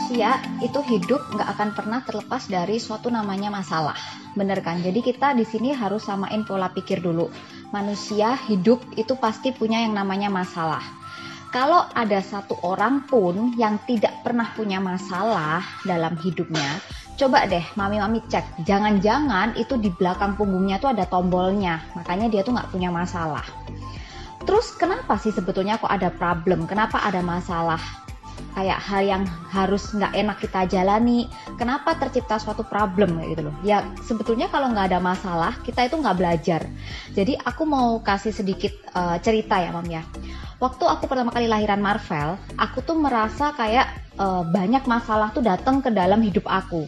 manusia itu hidup nggak akan pernah terlepas dari suatu namanya masalah, bener kan? Jadi kita di sini harus samain pola pikir dulu. Manusia hidup itu pasti punya yang namanya masalah. Kalau ada satu orang pun yang tidak pernah punya masalah dalam hidupnya, coba deh mami-mami cek, jangan-jangan itu di belakang punggungnya tuh ada tombolnya, makanya dia tuh nggak punya masalah. Terus kenapa sih sebetulnya kok ada problem? Kenapa ada masalah? Kayak hal yang harus nggak enak kita jalani, kenapa tercipta suatu problem kayak gitu loh. Ya sebetulnya kalau nggak ada masalah, kita itu nggak belajar. Jadi aku mau kasih sedikit cerita ya Mam ya. Waktu aku pertama kali lahiran Marvel, aku tuh merasa kayak banyak masalah tuh datang ke dalam hidup aku.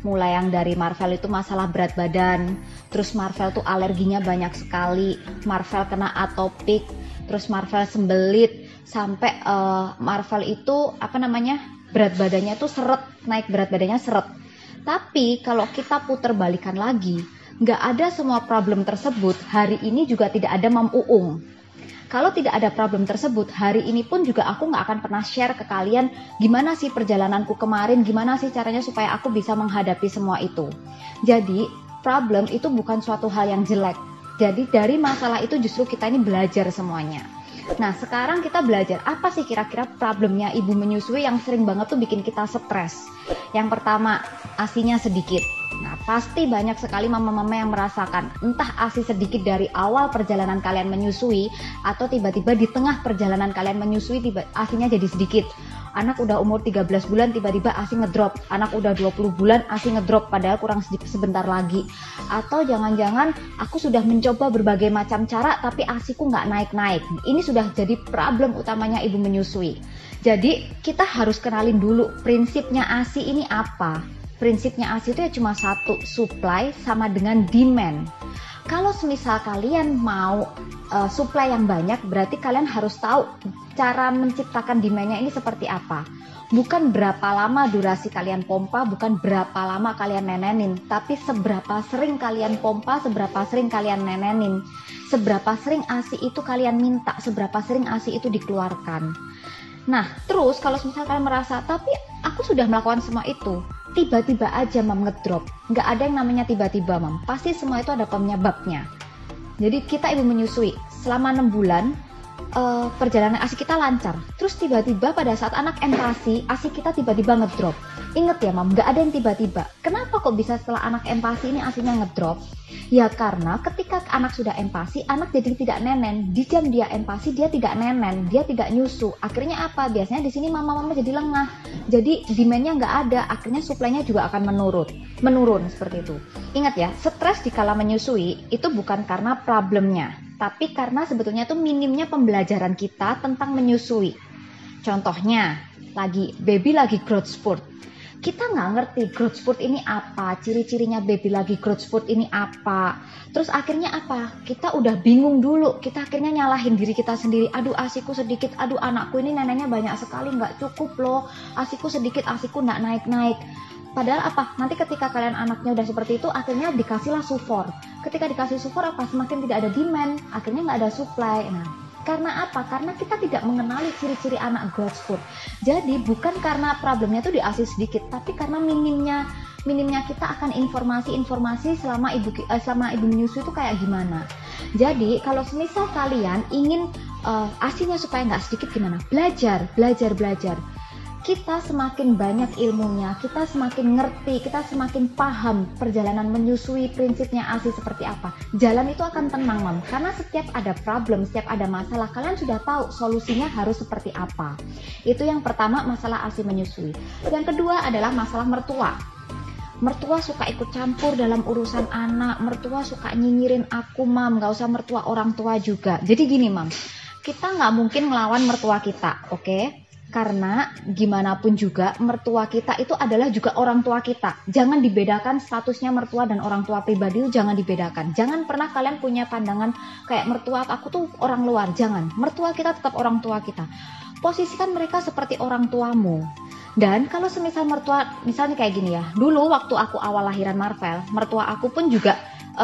Mulai yang dari Marvel itu masalah berat badan, terus Marvel tuh alerginya banyak sekali, Marvel kena atopik, terus Marvel sembelit, sampai Marvel itu berat badannya tuh seret, naik berat badannya seret. Tapi kalau kita putar balikan lagi, nggak ada semua problem tersebut hari ini juga tidak ada Mam Uung. Kalau tidak ada problem tersebut, hari ini pun juga aku nggak akan pernah share ke kalian gimana sih perjalananku kemarin, gimana sih caranya supaya aku bisa menghadapi semua itu. Jadi, problem itu bukan suatu hal yang jelek. Jadi, dari masalah itu justru kita ini belajar semuanya. Nah, sekarang kita belajar apa sih kira-kira problemnya ibu menyusui yang sering banget tuh bikin kita stres. Yang pertama, ASInya sedikit. Nah, pasti banyak sekali mama-mama yang merasakan entah ASI sedikit dari awal perjalanan kalian menyusui atau tiba-tiba di tengah perjalanan kalian menyusui ASInya jadi sedikit. Anak udah umur 13 bulan tiba-tiba ASI ngedrop, anak udah 20 bulan ASI ngedrop padahal kurang sebentar lagi. Atau jangan-jangan aku sudah mencoba berbagai macam cara tapi ASIku nggak naik-naik. Ini sudah jadi problem utamanya ibu menyusui. Jadi kita harus kenalin dulu prinsipnya ASI ini apa. Prinsipnya ASI itu ya cuma satu, supply sama dengan demand. Kalau semisal kalian mau supply yang banyak, berarti kalian harus tahu cara menciptakan demand-nya ini seperti apa. Bukan berapa lama durasi kalian pompa, bukan berapa lama kalian nenenin, tapi seberapa sering kalian pompa, seberapa sering kalian nenenin, seberapa sering ASI itu kalian minta, seberapa sering ASI itu dikeluarkan. Nah, terus kalau misalnya kalian merasa, tapi aku sudah melakukan semua itu, tiba-tiba aja Mam ngedrop. Nggak ada yang namanya tiba-tiba Mam, pasti semua itu ada penyebabnya. Jadi kita ibu menyusui, selama 6 bulan, perjalanan ASI kita lancar. Terus tiba-tiba pada saat anak empasi, ASI kita tiba-tiba ngedrop. Ingat ya Mam, nggak ada yang tiba-tiba. Kenapa kok bisa setelah anak empasi ini ASInya ngedrop? Ya karena ketika anak sudah empasi, anak jadi tidak nenen. Di jam dia empasi, dia tidak nenen, dia tidak nyusu. Akhirnya apa? Biasanya di sini mama-mama jadi lengah. Jadi demand-nya nggak ada, akhirnya supply-nya juga akan menurun seperti itu. Ingat ya, stres dikala menyusui itu bukan karena problemnya, tapi karena sebetulnya itu minimnya pembelajaran kita tentang menyusui. Contohnya, baby lagi growth spurt. Kita nggak ngerti growth spurt ini apa, ciri-cirinya baby lagi growth spurt ini apa. Terus akhirnya apa? Kita udah bingung dulu, kita akhirnya nyalahin diri kita sendiri. Aduh ASIku sedikit, aduh anakku ini neneknya banyak sekali, nggak cukup loh. ASIku sedikit, ASIku nggak naik-naik. Padahal apa? Nanti ketika kalian anaknya udah seperti itu, akhirnya dikasihlah sufor. Ketika dikasih sufor apa? Semakin tidak ada demand, akhirnya nggak ada supply. Nah, karena apa? Karena kita tidak mengenali ciri-ciri anak growth spurt. Jadi bukan karena problemnya itu di ASI sedikit, tapi karena minimnya kita akan informasi selama ibu menyusui itu kayak gimana. Jadi kalau semisal kalian ingin ASInya supaya nggak sedikit gimana? Belajar. Kita semakin banyak ilmunya, kita semakin ngerti, kita semakin paham perjalanan menyusui, prinsipnya ASI seperti apa. Jalan itu akan tenang Mam, karena setiap ada problem, setiap ada masalah, kalian sudah tahu solusinya harus seperti apa. Itu yang pertama, masalah ASI menyusui. Yang kedua adalah masalah mertua. Mertua suka ikut campur dalam urusan anak, mertua suka nyinyirin aku Mam, gak usah mertua orang tua juga. Jadi gini Mam, kita gak mungkin ngelawan mertua kita, oke? Karena gimana pun juga mertua kita itu adalah juga orang tua kita. Jangan dibedakan statusnya mertua dan orang tua pribadi itu, jangan dibedakan. Jangan pernah kalian punya pandangan kayak mertua aku tuh orang luar. Jangan, mertua kita tetap orang tua kita. Posisikan mereka seperti orang tuamu. Dan kalau semisal mertua, misalnya kayak gini ya, dulu waktu aku awal lahiran Marvel, mertua aku pun juga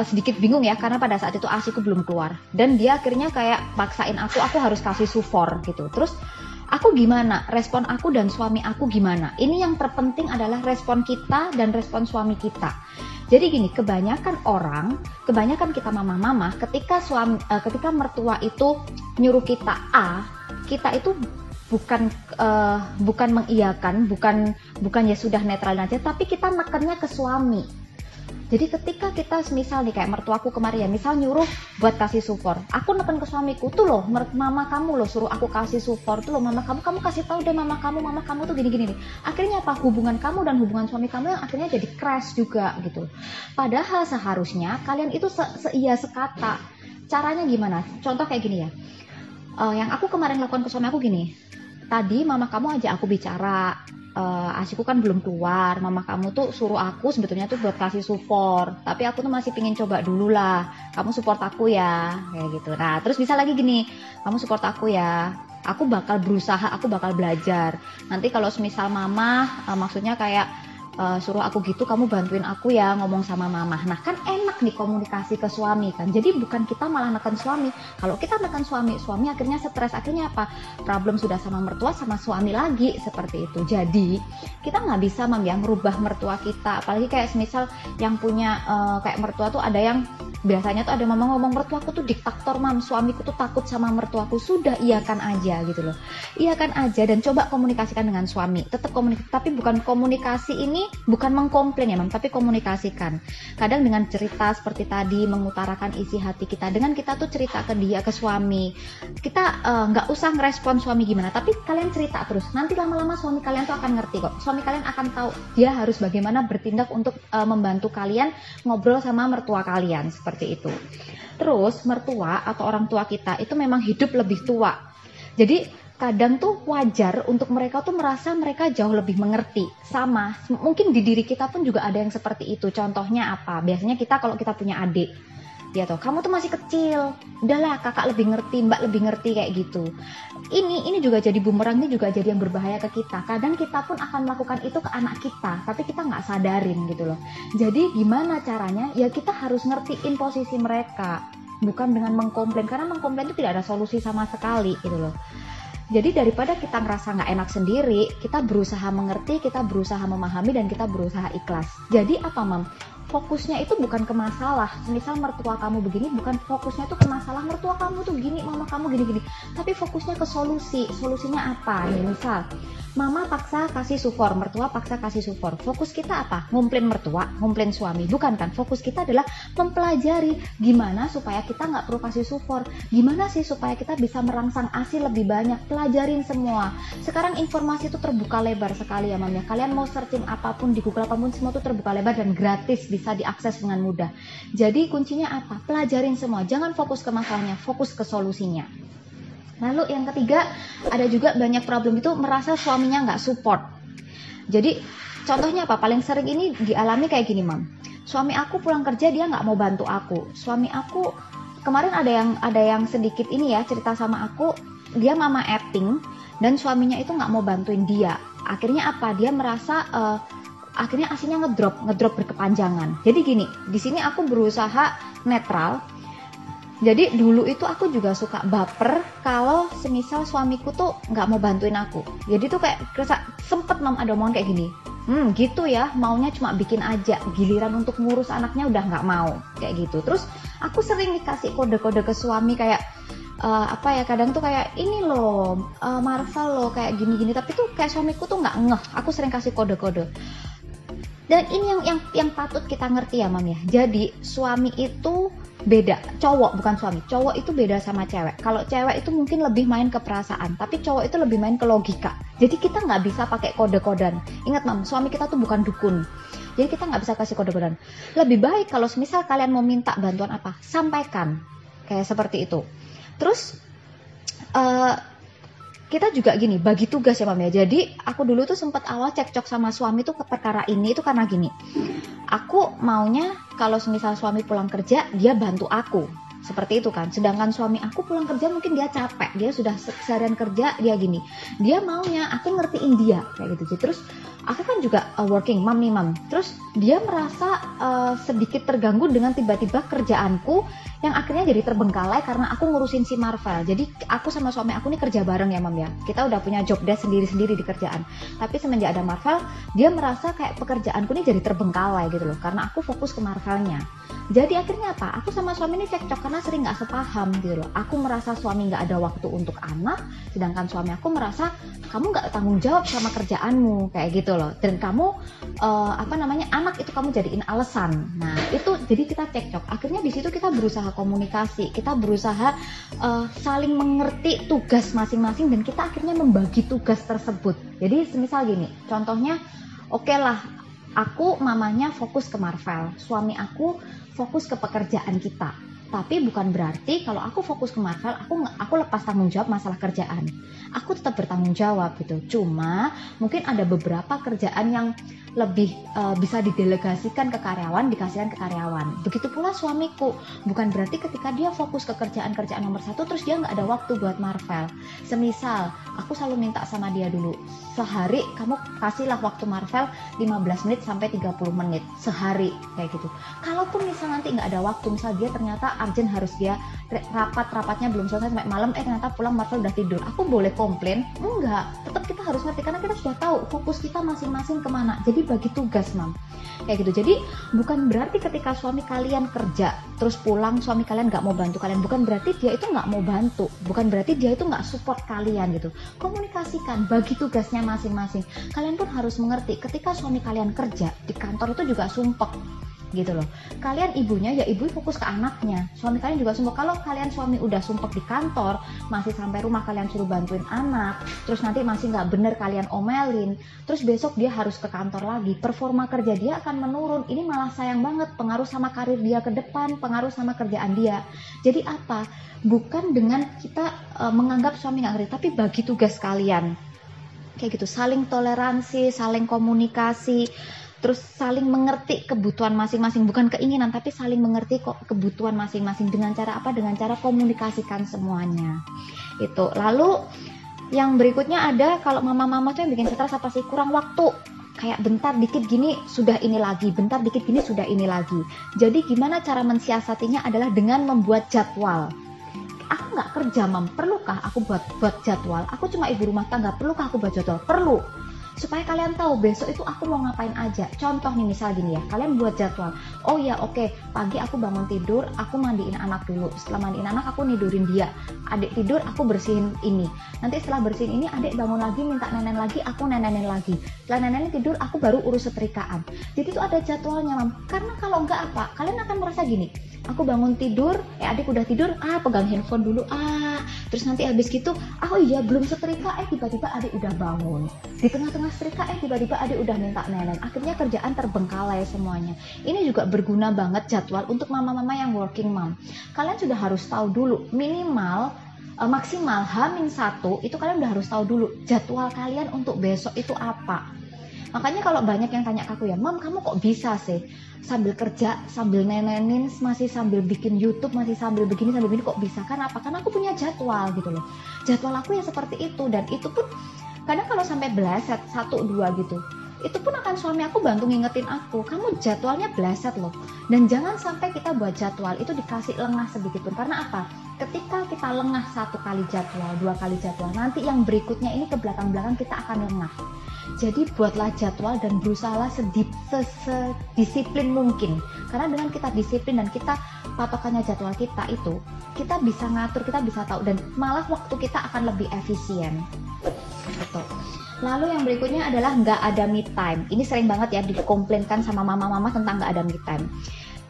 sedikit bingung ya, karena pada saat itu ASIku belum keluar. Dan dia akhirnya kayak paksain aku harus kasih sufor gitu. Terus Aku gimana, respon aku dan suami aku gimana. Ini yang terpenting adalah respon kita dan respon suami kita. Jadi gini, kebanyakan kita mama-mama ketika mertua itu nyuruh kita A, kita itu bukan mengiyakan, bukan ya sudah netral aja, tapi kita nekannya ke suami. Jadi ketika kita misal nih kayak mertuaku kemarin ya, misal nyuruh buat kasih support, aku neken ke suamiku, tuh loh mama kamu loh suruh aku kasih support, tuh loh mama kamu kasih tahu deh mama kamu tuh gini nih. Akhirnya apa, hubungan kamu dan hubungan suami kamu yang akhirnya jadi crash juga gitu. Padahal seharusnya kalian itu seia sekata. Caranya gimana? Contoh kayak gini ya, yang aku kemarin lakukan ke suami aku gini, tadi mama kamu ajak aku bicara, Asiku kan belum keluar, mama kamu tuh suruh aku sebetulnya tuh buat kasih support, tapi aku tuh masih pingin coba dulu lah, kamu support aku ya, kayak gitu. Nah terus bisa lagi gini, kamu support aku ya, aku bakal berusaha, aku bakal belajar, nanti kalau semisal mama maksudnya kayak suruh aku gitu, kamu bantuin aku ya ngomong sama mama. Nah kan enak nih komunikasi ke suami kan, jadi bukan kita malah neken suami. Kalau kita neken suami akhirnya stres, akhirnya apa, problem sudah sama mertua sama suami lagi, seperti itu. Jadi kita nggak bisa yang merubah mertua kita, apalagi kayak semisal yang punya kayak mertua tuh ada yang biasanya tuh ada mama ngomong, mertuaku tuh diktator mam, suamiku tuh takut sama mertuaku. Sudah iyakan aja gitu loh, iyakan aja dan coba komunikasikan dengan suami, tetap komunikasi, tapi bukan komunikasi ini bukan mengkomplain ya mam, tapi komunikasikan. Kadang dengan cerita seperti tadi, mengutarakan isi hati kita, dengan kita tuh cerita ke dia, ke suami, kita nggak usah ngerespon suami gimana, tapi kalian cerita terus, nanti lama-lama suami kalian tuh akan ngerti kok, suami kalian akan tahu dia harus bagaimana bertindak untuk membantu kalian ngobrol sama mertua kalian, seperti itu. Terus mertua atau orang tua kita itu memang hidup lebih tua, jadi kadang tuh wajar untuk mereka tuh merasa mereka jauh lebih mengerti. Sama, mungkin di diri kita pun juga ada yang seperti itu. Contohnya apa? Biasanya kita kalau kita punya adik, dia tuh, kamu tuh masih kecil, udahlah kakak lebih ngerti, mbak lebih ngerti, kayak gitu. Ini juga jadi bumerang, ini juga jadi yang berbahaya ke kita. Kadang kita pun akan melakukan itu ke anak kita, tapi kita nggak sadarin gitu loh. Jadi gimana caranya? Ya kita harus ngertiin posisi mereka, bukan dengan mengkomplain, karena mengkomplain itu tidak ada solusi sama sekali gitu loh. Jadi daripada kita ngerasa nggak enak sendiri, kita berusaha mengerti, kita berusaha memahami, dan kita berusaha ikhlas. Jadi apa mam? Fokusnya itu bukan ke masalah. Misal mertua kamu begini, bukan fokusnya itu ke masalah mertua kamu tuh gini, mama kamu gini-gini. Tapi fokusnya ke solusi. Solusinya apa? Nih misal, mama paksa kasih support, mertua paksa kasih support. Fokus kita apa? Ngumplain mertua, ngumplain suami. Bukan kan? Fokus kita adalah mempelajari gimana supaya kita nggak perlu kasih support. Gimana sih supaya kita bisa merangsang ASI lebih banyak. Pelajarin semua. Sekarang informasi itu terbuka lebar sekali ya mam ya. Kalian mau searching apapun di Google apapun, semua itu terbuka lebar dan gratis, bisa diakses dengan mudah. Jadi kuncinya apa? Pelajarin semua. Jangan fokus ke masalahnya, fokus ke solusinya. Lalu yang ketiga, ada juga banyak problem itu merasa suaminya nggak support. Jadi contohnya apa? Paling sering ini dialami kayak gini mam. Suami aku pulang kerja dia nggak mau bantu aku. Suami aku kemarin ada yang sedikit ini ya cerita sama aku, dia mama acting dan suaminya itu nggak mau bantuin dia. Akhirnya apa? Dia merasa akhirnya asinya ngedrop berkepanjangan. Jadi gini, di sini aku berusaha netral. Jadi dulu itu aku juga suka baper kalau semisal suamiku tuh nggak mau bantuin aku. Jadi tuh kayak sempet mam ada omongan kayak gini, gitu ya, maunya cuma bikin aja, giliran untuk ngurus anaknya udah nggak mau, kayak gitu. Terus aku sering dikasih kode-kode ke suami kayak kadang tuh kayak ini loh, Marvel loh kayak gini-gini, tapi tuh kayak suamiku tuh nggak ngeh. Aku sering kasih kode-kode. Dan ini yang patut kita ngerti ya mam ya. Jadi suami itu beda, cowok bukan suami. Cowok itu beda sama cewek. Kalau cewek itu mungkin lebih main ke perasaan, tapi cowok itu lebih main ke logika. Jadi kita nggak bisa pakai kode-kodan. Ingat mam, suami kita tuh bukan dukun. Jadi kita nggak bisa kasih kode-kodan. Lebih baik kalau misal kalian mau minta bantuan apa, sampaikan. Kayak seperti itu. Terus kita juga gini, bagi tugas ya mam ya. Jadi aku dulu tuh sempat awal cekcok sama suami tuh ke perkara ini itu karena gini. Aku maunya kalau misal suami pulang kerja dia bantu aku. Seperti itu kan. Sedangkan suami aku pulang kerja mungkin dia capek. Dia sudah seharian kerja, dia gini. Dia maunya aku ngertiin dia kayak gitu. Terus aku kan juga working mom nih mam. Terus dia merasa sedikit terganggu dengan tiba-tiba kerjaanku yang akhirnya jadi terbengkalai karena aku ngurusin si Marvel. Jadi aku sama suami aku nih kerja bareng ya mam ya. Kita udah punya job desk sendiri-sendiri di kerjaan. Tapi semenjak ada Marvel, dia merasa kayak pekerjaanku nih jadi terbengkalai gitu loh. Karena aku fokus ke Marvelnya. Jadi akhirnya apa? Aku sama suami ini cekcok karena sering nggak sepaham gitu loh. Aku merasa suami nggak ada waktu untuk anak, sedangkan suami aku merasa kamu nggak tanggung jawab sama kerjaanmu kayak gitu loh. Dan kamu anak itu kamu jadiin alasan. Nah itu jadi kita cekcok. Akhirnya di situ kita berusaha komunikasi, kita berusaha saling mengerti tugas masing-masing dan kita akhirnya membagi tugas tersebut. Jadi semisal gini, contohnya oke lah. Aku mamanya fokus ke Marvel, suami aku fokus ke pekerjaan kita. Tapi bukan berarti kalau aku fokus ke Marvel, aku lepas tanggung jawab masalah kerjaan. Aku tetap bertanggung jawab gitu. Cuma mungkin ada beberapa kerjaan yang lebih bisa didelegasikan ke karyawan, dikasihkan ke karyawan. Begitu pula suamiku. Bukan berarti ketika dia fokus ke kerjaan nomor 1, terus dia nggak ada waktu buat Marvel. Semisal, aku selalu minta sama dia dulu, sehari kamu kasihlah waktu Marvel 15 menit sampai 30 menit sehari kayak gitu. Kalaupun misal nanti nggak ada waktu, misal dia ternyata urgent harus dia rapatnya belum selesai sampai malam, ternyata pulang Marvel udah tidur, aku boleh komplain? Enggak, tetap kita harus ngerti karena kita sudah tahu fokus kita masing-masing kemana. Jadi bagi tugas mam kayak gitu. Jadi bukan berarti ketika suami kalian kerja terus pulang suami kalian nggak mau bantu kalian, bukan berarti dia itu nggak mau bantu, bukan berarti dia itu nggak support kalian gitu. Komunikasikan, bagi tugasnya masing-masing. Kalian pun harus mengerti ketika suami kalian kerja di kantor itu juga sumpek gitu loh. Kalian ibunya ya ibu fokus ke anaknya, suami kalian juga sumpek. Kalau kalian suami udah sumpek di kantor, masih sampai rumah kalian suruh bantuin anak, terus nanti masih nggak bener kalian omelin, terus besok dia harus ke kantor lagi, performa kerja dia akan menurun. Ini malah sayang banget, pengaruh sama karir dia ke depan, pengaruh sama kerjaan dia. Jadi apa? Bukan dengan kita menganggap suami nggak ngerti, tapi bagi tugas kalian kayak gitu, saling toleransi, saling komunikasi, terus saling mengerti kebutuhan masing-masing, bukan keinginan tapi saling mengerti kok kebutuhan masing-masing. Dengan cara apa? Dengan cara komunikasikan semuanya itu. Lalu yang berikutnya ada, kalau mama-mama tuh yang bikin stres apa sih? Kurang waktu, kayak bentar dikit gini sudah ini lagi, bentar dikit gini sudah ini lagi. Jadi gimana cara mensiasatinya adalah dengan membuat jadwal. Aku nggak kerja mam, perlukah aku buat jadwal? Aku cuma ibu rumah tangga, perlukah aku buat jadwal? Perlu, supaya kalian tahu besok itu aku mau ngapain aja. Contoh nih misal gini ya, kalian buat jadwal. Oh ya oke, pagi aku bangun tidur, aku mandiin anak dulu. Setelah mandiin anak aku nidurin dia. Adik tidur, aku bersihin ini. Nanti setelah bersihin ini adik bangun lagi minta nenen lagi, aku nenenin lagi. Setelah nenenin tidur, aku baru urus setrikaan. Jadi itu ada jadwalnya mam. Karena kalau enggak apa, kalian akan merasa gini, aku bangun tidur, adik udah tidur, pegang handphone dulu, terus nanti habis gitu, oh iya belum setrika, tiba-tiba adik udah bangun. Di tengah-tengah setrika, tiba-tiba adik udah minta nenen. Akhirnya kerjaan terbengkalai semuanya. Ini juga berguna banget jadwal untuk mama-mama yang working mom. Kalian sudah harus tahu dulu, minimal maksimal H-1 itu kalian udah harus tahu dulu jadwal kalian untuk besok itu apa. Makanya kalau banyak yang tanya ke aku ya, mam kamu kok bisa sih sambil kerja, sambil nenenin, masih sambil bikin YouTube, masih sambil begini, sambil begini, kok bisa? Karena apa? Karena aku punya jadwal gitu loh. Jadwal aku ya seperti itu, dan itu pun kadang kalau sampai bleset 1-2 gitu, itu pun akan suami aku bantu ngingetin aku, kamu jadwalnya bleset loh. Dan jangan sampai kita buat jadwal itu dikasih lengah sedikit pun. Karena apa? Ketika kita lengah 1 kali jadwal, 2 kali jadwal, nanti yang berikutnya ini ke belakang-belakang kita akan lengah. Jadi buatlah jadwal dan berusahalah sedisiplin mungkin. Karena dengan kita disiplin dan kita patokannya jadwal kita itu, kita bisa ngatur, kita bisa tahu, dan malah waktu kita akan lebih efisien. Gitu. Lalu yang berikutnya adalah nggak ada me time. Ini sering banget ya dikomplainkan sama mama-mama tentang nggak ada me time.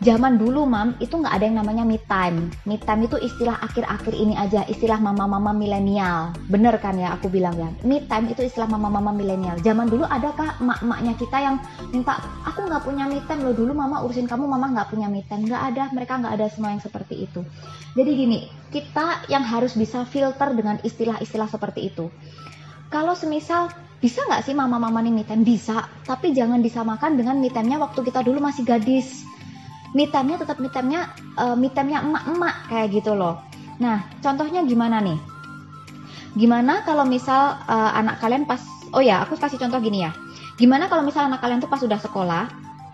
Zaman dulu mam, itu nggak ada yang namanya me time. Me time itu istilah akhir-akhir ini aja, istilah mama-mama milenial. Bener kan ya aku bilang ya, me time itu istilah mama-mama milenial. Zaman dulu adakah emak-emaknya kita yang minta, aku nggak punya me time loh, dulu mama urusin kamu, mama nggak punya me time. Nggak ada, mereka nggak ada semua yang seperti itu. Jadi gini, kita yang harus bisa filter dengan istilah-istilah seperti itu. Kalau semisal, bisa nggak sih mama-mama nih me time? Bisa, tapi jangan disamakan dengan me time-nya waktu kita dulu masih gadis. Me time-nya tetap me time-nya emak-emak kayak gitu loh. Nah, contohnya gimana nih? Gimana kalau misal anak kalian pas, oh ya, aku kasih contoh gini ya. Gimana kalau misalnya anak kalian tuh pas udah sekolah,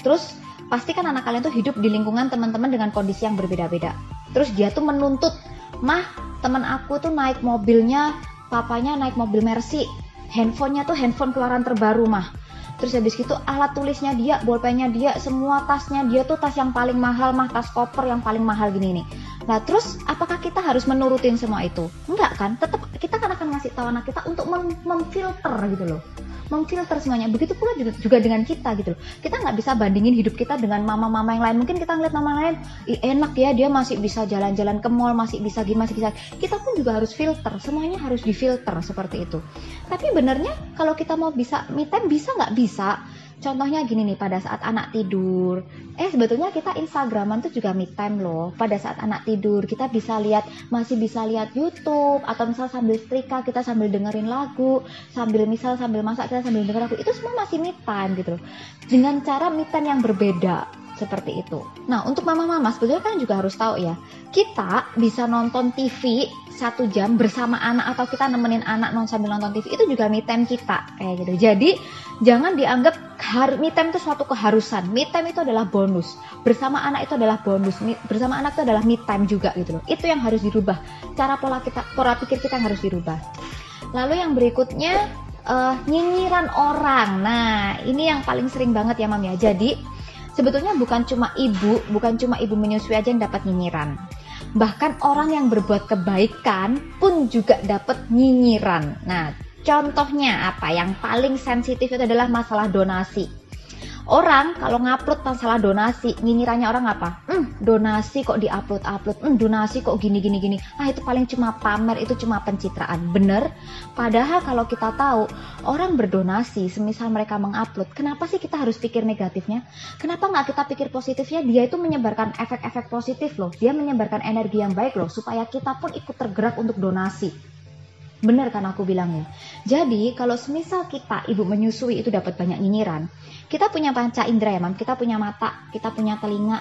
terus pasti kan anak kalian tuh hidup di lingkungan teman-teman dengan kondisi yang berbeda-beda. Terus dia tuh menuntut, mah teman aku tuh naik mobilnya, papanya naik mobil Mercy, handphonenya tuh handphone keluaran terbaru mah. Terus habis gitu alat tulisnya dia, bolpennya dia, semua tasnya dia tuh tas yang paling mahal mah, tas koper yang paling mahal gini nih. Nah terus apakah kita harus menurutin semua itu? Enggak kan, tetap kita kan akan ngasih tahu anak kita untuk memfilter gitu loh, memfilter semuanya. Begitu pula juga dengan kita gitu loh. Kita nggak bisa bandingin hidup kita dengan mama-mama yang lain. Mungkin kita ngeliat mama lain, enak ya, dia masih bisa jalan-jalan ke mall, masih bisa gini, masih bisa. Kita pun juga harus filter, semuanya harus difilter seperti itu. Tapi benernya kalau kita mau bisa me time, bisa nggak bisa? Contohnya gini nih, pada saat anak tidur, sebetulnya kita Instagraman tuh juga me time loh. Pada saat anak tidur kita bisa lihat, masih bisa lihat YouTube, atau misal sambil setrika kita sambil dengerin lagu, sambil masak kita sambil denger lagu, itu semua masih me time gitu loh. Dengan cara me time yang berbeda seperti itu. Nah untuk mama-mama sebetulnya kan juga harus tahu ya, kita bisa nonton TV 1 jam bersama anak, atau kita nemenin anak sambil nonton TV, itu juga me time kita kayak gitu. Jadi jangan dianggap me time itu suatu keharusan. Me time itu adalah bonus. Bersama anak itu adalah bonus. Bersama anak itu adalah me time juga gitu loh. Itu yang harus dirubah. Cara pola pikir kita yang harus dirubah. Lalu yang berikutnya nyinyiran orang. Nah ini yang paling sering banget ya Mam ya. Jadi sebetulnya bukan cuma ibu menyusui aja yang dapat nyinyiran. Bahkan orang yang berbuat kebaikan pun juga dapat nyinyiran. Nah, contohnya apa? Yang paling sensitif itu adalah masalah donasi. Orang kalau ngupload masalah donasi, nyinyirannya orang apa? Donasi kok diupload, donasi kok gini. Ah itu paling cuma pamer, itu cuma pencitraan. Bener? Padahal kalau kita tahu orang berdonasi, semisal mereka mengupload, kenapa sih kita harus pikir negatifnya? Kenapa nggak kita pikir positifnya? Dia itu menyebarkan efek-efek positif loh. Dia menyebarkan energi yang baik loh, supaya kita pun ikut tergerak untuk donasi. Bener kan aku bilangnya. Jadi kalau semisal kita ibu menyusui itu dapat banyak nyinyiran, kita punya panca indera ya Mam, kita punya mata, kita punya telinga,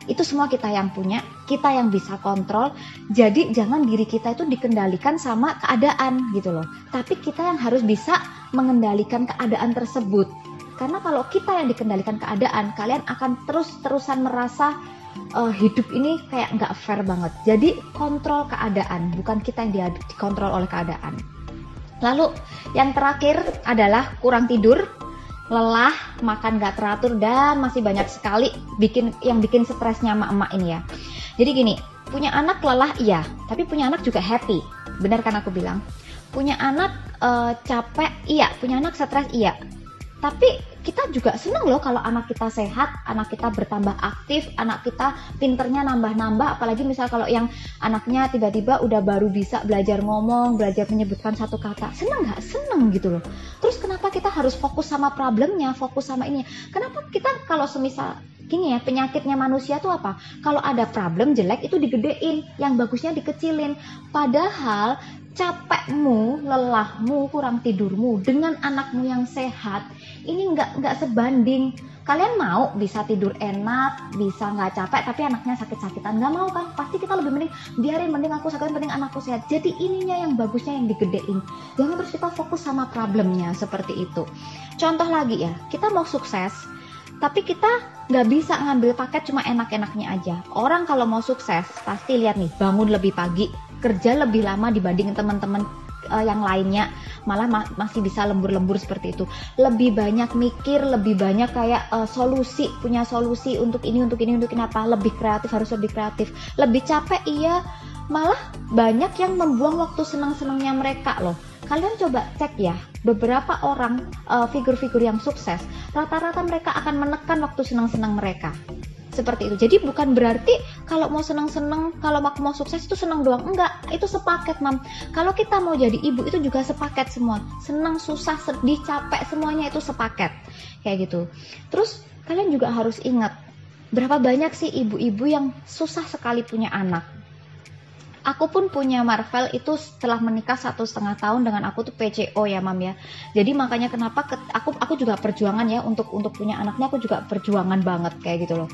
itu semua kita yang punya, kita yang bisa kontrol. Jadi jangan diri kita itu dikendalikan sama keadaan gitu loh, tapi kita yang harus bisa mengendalikan keadaan tersebut. Karena kalau kita yang dikendalikan keadaan, kalian akan terus-terusan merasa hidup ini kayak nggak fair banget. Jadi kontrol keadaan, bukan kita yang dikontrol oleh keadaan. Lalu yang terakhir adalah kurang tidur, lelah, makan nggak teratur, dan masih banyak sekali yang bikin stresnya emak-emak ini ya. Jadi gini, punya anak lelah iya, tapi punya anak juga happy. Benar kan aku bilang? Punya anak capek iya, punya anak stres iya. Tapi kita juga senang loh kalau anak kita sehat, anak kita bertambah aktif, anak kita pinternya nambah-nambah. Apalagi misal kalau yang anaknya tiba-tiba udah baru bisa belajar ngomong, belajar menyebutkan satu kata. Senang nggak? Senang gitu loh. Terus kenapa kita harus fokus sama problemnya, fokus sama ini? Kenapa kita kalau semisal gini ya, penyakitnya manusia tuh apa? Kalau ada problem jelek itu digedein, yang bagusnya dikecilin. Padahal capekmu, lelahmu, kurang tidurmu dengan anakmu yang sehat, ini nggak sebanding. Kalian mau bisa tidur enak, bisa nggak capek, tapi anaknya sakit-sakitan? Nggak mau kan? Pasti kita lebih mending biarin, mending aku sakit, mending anakku sehat. Jadi ininya yang bagusnya yang digedein. Jangan terus kita fokus sama problemnya seperti itu. Contoh lagi ya, kita mau sukses, tapi kita nggak bisa ngambil paket cuma enak-enaknya aja. Orang kalau mau sukses pasti lihat nih, bangun lebih pagi, kerja lebih lama dibanding teman-teman yang lainnya, malah masih bisa lembur-lembur seperti itu. Lebih banyak mikir, lebih banyak kayak solusi, punya solusi untuk ini apa, lebih kreatif, harus lebih kreatif. Lebih capek iya, malah banyak yang membuang waktu senang-senangnya mereka loh. Kalian coba cek ya, beberapa orang figur-figur yang sukses, rata-rata mereka akan menekan waktu senang-senang mereka. Seperti itu. Jadi bukan berarti kalau mau senang-senang, kalau mau sukses itu senang doang. Enggak, itu sepaket Mam. Kalau kita mau jadi ibu itu juga sepaket semua. Senang, susah, sedih, capek, semuanya itu sepaket. Kayak gitu. Terus kalian juga harus ingat, berapa banyak sih ibu-ibu yang susah sekali punya anak. Aku pun punya Marvel itu setelah menikah 1,5 tahun dengan aku tuh PCO ya Mam ya. Jadi makanya kenapa aku juga perjuangan ya untuk punya anaknya, aku juga perjuangan banget kayak gitu loh.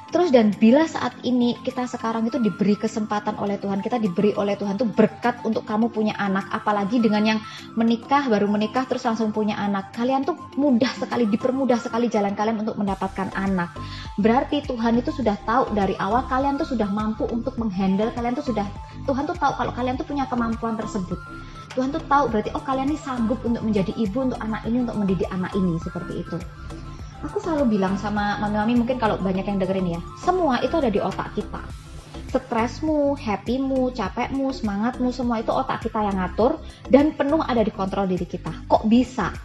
Terus dan bila saat ini kita sekarang itu diberi kesempatan oleh Tuhan, kita diberi oleh Tuhan tuh berkat untuk kamu punya anak, apalagi dengan yang menikah, baru menikah terus langsung punya anak. Kalian tuh mudah sekali, dipermudah sekali jalan kalian untuk mendapatkan anak. Berarti Tuhan itu sudah tahu dari awal kalian tuh sudah mampu untuk menghandle, Tuhan tuh tahu kalau kalian tuh punya kemampuan tersebut. Tuhan tuh tahu berarti kalian ini sanggup untuk menjadi ibu untuk anak ini, untuk mendidik anak ini, seperti itu. Aku selalu bilang sama mami-mami, mungkin kalau banyak yang dengerin ya, semua itu ada di otak kita. Stresmu, happymu, capekmu, semangatmu, semua itu otak kita yang ngatur dan penuh ada di kontrol diri kita. Kok bisa?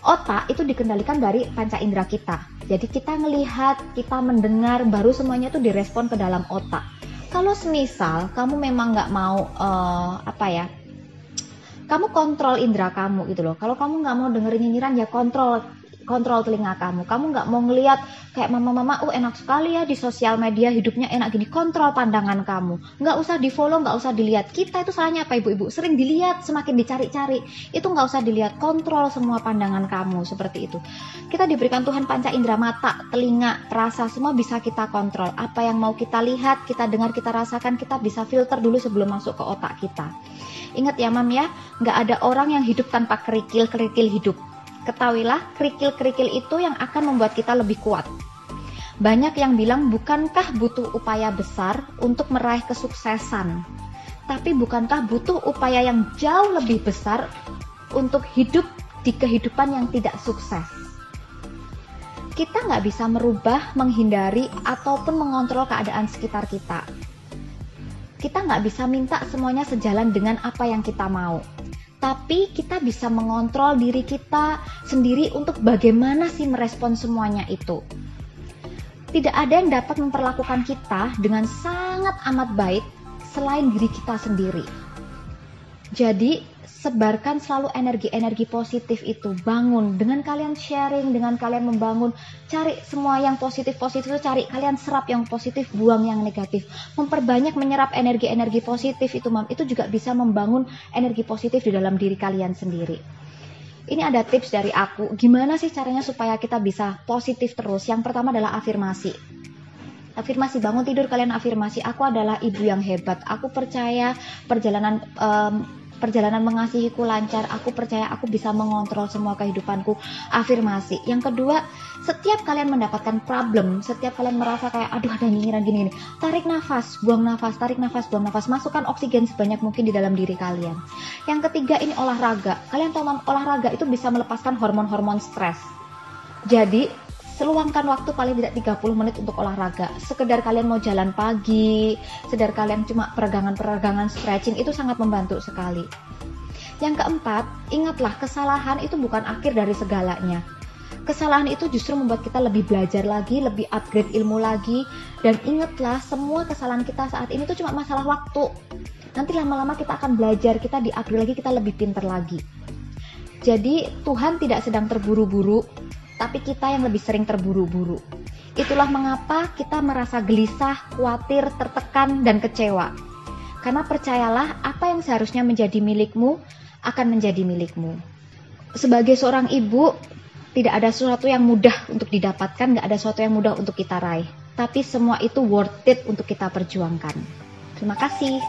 Otak itu dikendalikan dari panca indera kita. Jadi kita ngelihat, kita mendengar, baru semuanya itu direspon ke dalam otak. Kalau semisal kamu memang nggak mau kamu kontrol indera kamu gitu loh. Kalau kamu nggak mau dengerin nyinyiran, ya kontrol telinga kamu. Kamu nggak mau ngelihat kayak mama-mama, enak sekali ya di sosial media, hidupnya enak gini. Kontrol pandangan kamu. Nggak usah di follow, nggak usah dilihat. Kita itu salahnya apa ibu-ibu? Sering dilihat, semakin dicari-cari. Itu nggak usah dilihat. Kontrol semua pandangan kamu, seperti itu. Kita diberikan Tuhan panca indera, mata, telinga, rasa, semua bisa kita kontrol. Apa yang mau kita lihat, kita dengar, kita rasakan, kita bisa filter dulu sebelum masuk ke otak kita. Ingat ya mam ya, nggak ada orang yang hidup tanpa kerikil-kerikil hidup. Ketahuilah, kerikil-kerikil itu yang akan membuat kita lebih kuat. Banyak yang bilang, bukankah butuh upaya besar untuk meraih kesuksesan? Tapi bukankah butuh upaya yang jauh lebih besar untuk hidup di kehidupan yang tidak sukses? Kita nggak bisa merubah, menghindari, ataupun mengontrol keadaan sekitar kita. Kita nggak bisa minta semuanya sejalan dengan apa yang kita mau. Tapi kita bisa mengontrol diri kita sendiri untuk bagaimana sih merespon semuanya itu. Tidak ada yang dapat memperlakukan kita dengan sangat amat baik selain diri kita sendiri. Jadi sebarkan selalu energi-energi positif itu. Bangun dengan kalian sharing, dengan kalian membangun. Cari semua yang positif-positif itu, cari. Kalian serap yang positif, buang yang negatif. Memperbanyak menyerap energi-energi positif itu, mam. Itu juga bisa membangun energi positif di dalam diri kalian sendiri. Ini ada tips dari aku. Gimana sih caranya supaya kita bisa positif terus? Yang pertama adalah afirmasi. Afirmasi, bangun tidur kalian afirmasi. Aku adalah ibu yang hebat. Aku percaya perjalanan mengasihiku lancar, aku percaya aku bisa mengontrol semua kehidupanku. Afirmasi. Yang kedua, setiap kalian mendapatkan problem, setiap kalian merasa kayak aduh ada nyinyiran gini, tarik nafas, buang nafas, tarik nafas, buang nafas, masukkan oksigen sebanyak mungkin di dalam diri kalian. Yang ketiga, ini olahraga. Kalian tahu olahraga itu bisa melepaskan hormon-hormon stres. Jadi seluangkan waktu paling tidak 30 menit untuk olahraga. Sekedar kalian mau jalan pagi, sekedar kalian cuma peregangan-peregangan stretching, itu sangat membantu sekali. Yang keempat, ingatlah kesalahan itu bukan akhir dari segalanya. Kesalahan itu justru membuat kita lebih belajar lagi, lebih upgrade ilmu lagi. Dan ingatlah, semua kesalahan kita saat ini itu cuma masalah waktu. Nanti lama-lama kita akan belajar, kita di-upgrade lagi, kita lebih pintar lagi. Jadi Tuhan tidak sedang terburu-buru, tapi kita yang lebih sering terburu-buru. Itulah mengapa kita merasa gelisah, khawatir, tertekan, dan kecewa. Karena percayalah, apa yang seharusnya menjadi milikmu akan menjadi milikmu. Sebagai seorang ibu, tidak ada sesuatu yang mudah untuk didapatkan, nggak ada sesuatu yang mudah untuk kita raih. Tapi semua itu worth it untuk kita perjuangkan. Terima kasih.